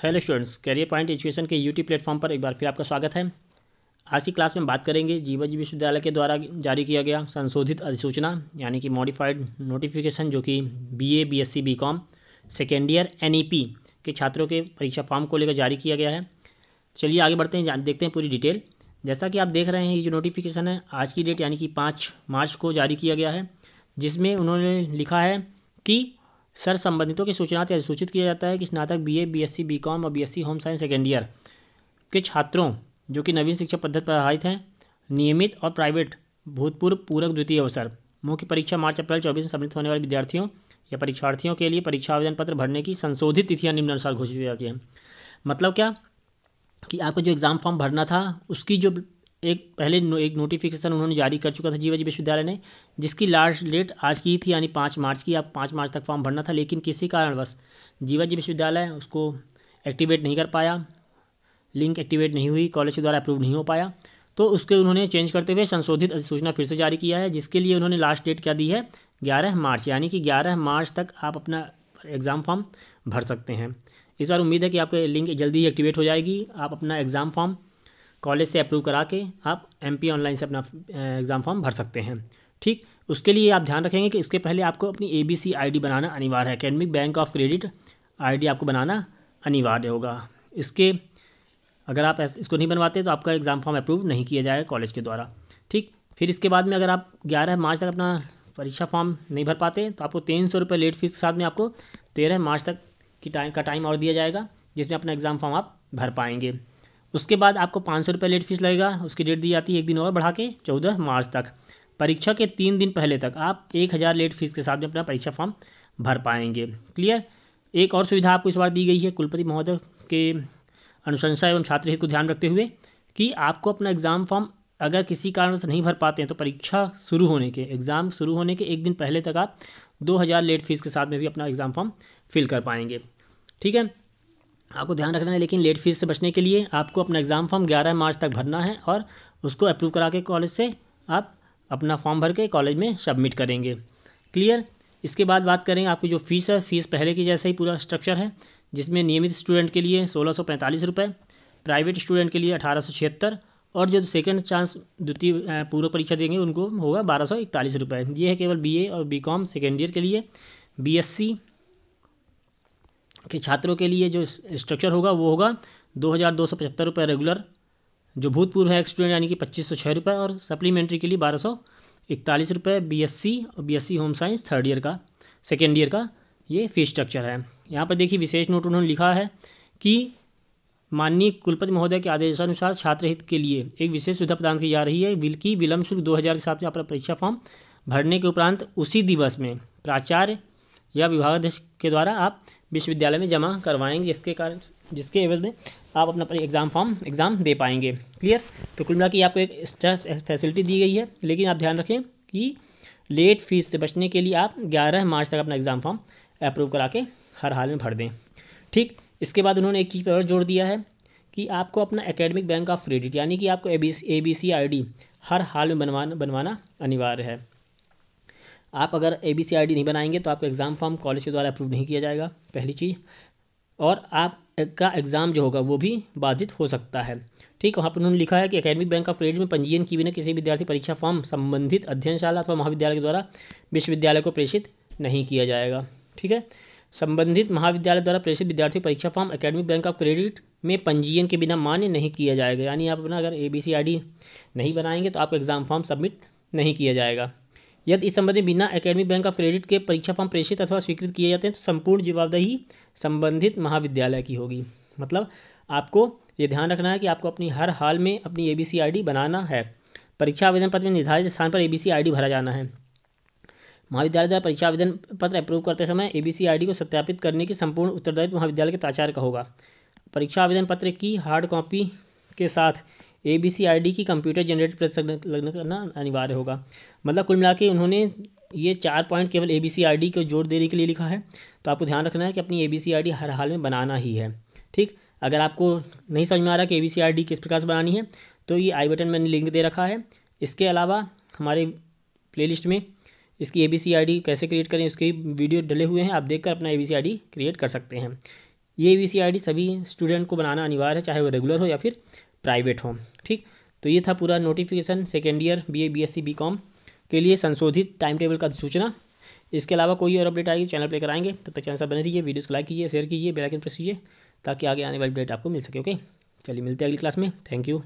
Hello students, career point education के YouTube platform पर एक बार फिर आपका स्वागत है। आज की क्लास में बात करेंगे जीवाजी विश्वविद्यालय के द्वारा जारी किया गया संशोधित अधिसूचना यानी कि मॉडिफाइड नोटिफिकेशन, जो कि BA, BSc, BCom second year NEP के छात्रों के परीक्षा फॉर्म को लेकर जारी किया गया है। चलिए आगे बढ़ते हैं, देखते हैं पूरी डिटेल। जैसा कि आप देख रहे हैं, ये जो नोटिफिकेशन है आज की डेट यानी कि 5 मार्च को जारी किया गया है, जिसमें उन्होंने लिखा है कि सर संबंधितों की सूचना से अधिसूचित किया जाता है कि स्नातक बीए, बीएससी, बीकॉम और BSc home science second year के छात्रों जो कि नवीन शिक्षा पद्धति पर आधारित हैं, नियमित और प्राइवेट भूतपूर्व पूरक द्वितीय अवसर मुख्य परीक्षा मार्च अप्रैल 24 में सम्मिलित होने वाले विद्यार्थियों या परीक्षार्थियों के लिए परीक्षा आवेदन पत्र भरने की संशोधित तिथियां निम्नानुसार घोषित की जाती हैं। मतलब क्या कि आपको जो एग्ज़ाम फॉर्म भरना था उसकी जो एक नोटिफिकेशन उन्होंने जारी कर चुका था जीवाजी विश्वविद्यालय ने, जिसकी लास्ट डेट आज की थी यानी 5 मार्च की। आप 5 मार्च तक फॉर्म भरना था, लेकिन किसी कारणवश जीवाजी विश्वविद्यालय उसको एक्टिवेट नहीं कर पाया, लिंक एक्टिवेट नहीं हुई, कॉलेज के द्वारा अप्रूव नहीं हो पाया, तो उसके उन्होंने चेंज करते हुए संशोधित अधिसूचना फिर से जारी किया है, जिसके लिए उन्होंने लास्ट डेट क्या दी है 11 मार्च, यानी कि 11 मार्च तक आप अपना एग्ज़ाम फॉर्म भर सकते हैं। इस बार उम्मीद है कि आपका लिंक जल्दी ही एक्टिवेट हो जाएगी। आप अपना एग्ज़ाम फॉर्म कॉलेज से अप्रूव करा के आप एमपी ऑनलाइन से अपना एग्ज़ाम फॉर्म भर सकते हैं। ठीक, उसके लिए आप ध्यान रखेंगे कि इसके पहले आपको अपनी एबीसी आईडी बनाना अनिवार्य है। Academic bank of credit ID आपको बनाना अनिवार्य होगा। अगर आप इसको नहीं बनवाते तो आपका एग्ज़ाम फॉर्म अप्रूव नहीं किया जाएगा कॉलेज के द्वारा। ठीक, फिर इसके बाद में अगर आप 11 मार्च तक अपना परीक्षा फॉर्म नहीं भर पाते तो आपको 300 रुपये लेट फीस के साथ में आपको 13 मार्च तक का टाइम और दिया जाएगा, जिसमें अपना एग्ज़ाम फॉर्म आप भर पाएंगे। उसके बाद आपको 500 रुपये लेट फीस लगेगा, उसकी डेट दी जाती है एक दिन और बढ़ा के 14 मार्च तक। परीक्षा के 3 दिन पहले तक आप 1000 लेट फीस के साथ में अपना परीक्षा फॉर्म भर पाएंगे। क्लियर। एक और सुविधा आपको इस बार दी गई है कुलपति महोदय के अनुशंसा एवं छात्र हित को ध्यान रखते हुए कि आपको अपना एग्ज़ाम फॉर्म अगर किसी कारण से नहीं भर पाते हैं तो परीक्षा शुरू होने के एग्ज़ाम शुरू होने के एक दिन पहले तक आप 2000 लेट फीस के साथ में भी अपना एग्ज़ाम फॉर्म फिल कर पाएंगे। ठीक है, आपको ध्यान रखना है, लेकिन लेट फीस से बचने के लिए आपको अपना एग्ज़ाम फॉर्म 11 मार्च तक भरना है और उसको अप्रूव करा के कॉलेज से आप अपना फॉर्म भर के कॉलेज में सबमिट करेंगे। क्लियर। इसके बाद बात करेंगे आपकी जो फीस है, फीस पहले की जैसा ही पूरा स्ट्रक्चर है, जिसमें नियमित स्टूडेंट के लिए 1645 रुपये, प्राइवेट स्टूडेंट के लिए 1876 और जो सेकंड चांस द्वितीय पूर्व परीक्षा देंगे उनको होगा 1241 रुपये। ये है केवल बीए और बीकॉम सेकेंड ईयर के लिए। बीएससी के छात्रों के लिए जो स्ट्रक्चर होगा वो होगा 2275 रुपये रेगुलर, जो भूतपूर्व है स्टूडेंट यानी कि 2506 रुपये, और सप्लीमेंट्री के लिए 1241 रुपये बीएससी और BSc home science third year का सेकेंड ईयर का ये फीस स्ट्रक्चर है। यहाँ पर देखिए विशेष नोट उन्होंने लिखा है कि माननीय कुलपति महोदय के आदेशानुसार छात्र हित के लिए एक विशेष सुविधा प्रदान की जा रही है कि विलम्ब शुल्क 2000 के साथ में अपना परीक्षा फॉर्म भरने के उपरांत उसी दिवस में प्राचार्य या विभागाध्यक्ष के द्वारा आप विश्वविद्यालय में जमा करवाएंगे, जिसके एवज में आप अपना एग्ज़ाम दे पाएंगे। क्लियर। तो कुल मिला के आपको एक एक्स्ट्रा फैसिलिटी दी गई है, लेकिन आप ध्यान रखें कि लेट फीस से बचने के लिए आप 11 मार्च तक अपना एग्ज़ाम फॉर्म अप्रूव करा के हर हाल में भर दें। ठीक, इसके बाद उन्होंने एक चीज़ पर और जोड़ दिया है कि आपको अपना एकेडमिक बैंक ऑफ क्रेडिट यानी कि आपको एबीसी आईडी हर हाल में बनवाना अनिवार्य है। आप अगर एबीसी आईडी नहीं बनाएंगे तो आपका एग्ज़ाम फॉर्म कॉलेज के द्वारा अप्रूव नहीं किया जाएगा, पहली चीज़, और आपका एग्ज़ाम जो होगा वो भी बाधित हो सकता है। ठीक, वहाँ पर उन्होंने लिखा है कि एकेडमिक बैंक ऑफ क्रेडिट में पंजीयन किए बिना किसी विद्यार्थी परीक्षा फॉर्म संबंधित अध्ययनशाला अथवा महाविद्यालय के द्वारा विश्वविद्यालय को प्रेषित नहीं किया जाएगा। ठीक है, संबंधित महाविद्यालय द्वारा प्रेषित विद्यार्थी परीक्षा form academic bank of credit में पंजीयन के बिना मान्य नहीं किया जाएगा। यानी आप अपना अगर एबीसी आईडी नहीं बनाएंगे तो आपका एग्ज़ाम फॉर्म सबमिट नहीं किया जाएगा। यदि इस संबंध में बिना एकेडमिक बैंक ऑफ क्रेडिट के परीक्षा फॉर्म प्रेषित अथवा स्वीकृत किए जाते हैं तो संपूर्ण जवाबदेही संबंधित महाविद्यालय की होगी। मतलब आपको ये ध्यान रखना है कि आपको अपनी हर हाल में अपनी एबीसी आईडी बनाना है। परीक्षा आवेदन पत्र में निर्धारित स्थान पर एबीसी आईडी भरा जाना है। महाविद्यालय द्वारा परीक्षा आवेदन पत्र अप्रूव करते समय एबीसी आईडी को सत्यापित करने की संपूर्ण उत्तरदायित्व महाविद्यालय के प्राचार्य का होगा। परीक्षा आवेदन पत्र की हार्ड कॉपी के साथ एबीसी आईडी की कंप्यूटर जनरेटेड प्रति लगना करना अनिवार्य होगा। मतलब कुल मिला के उन्होंने ये 4 पॉइंट केवल एबीसी आईडी को जोड़ देने के लिए लिखा है। तो आपको ध्यान रखना है कि अपनी एबीसी आईडी हर हाल में बनाना ही है। ठीक, अगर आपको नहीं समझ में आ रहा कि एबीसी आईडी किस प्रकार से बनानी है तो ये आई बटन मैंने लिंक दे रखा है। इसके अलावा हमारे प्लेलिस्ट में इसकी एबीसी आईडी कैसे क्रिएट करें उसके वीडियो डले हुए हैं, आप देखकर अपना एबीसी आईडी क्रिएट कर सकते हैं। ये ABCID सभी स्टूडेंट को बनाना अनिवार्य है, चाहे वो रेगुलर हो या फिर प्राइवेट हो। ठीक, तो ये था पूरा notification second year BA BSc BCom के लिए संशोधित टाइम टेबल का सूचना। इसके अलावा कोई और अपडेट आएगी चैनल पर लेकर आएंगे। तब तक चैनल से बने रहिए, वीडियोस को लाइक कीजिए, शेयर कीजिए, बेल आइकन प्रेस कीजिए ताकि आगे आने वाली अपडेट आपको मिल सके। ओके, चलिए मिलते हैं अगली क्लास में। Thank you.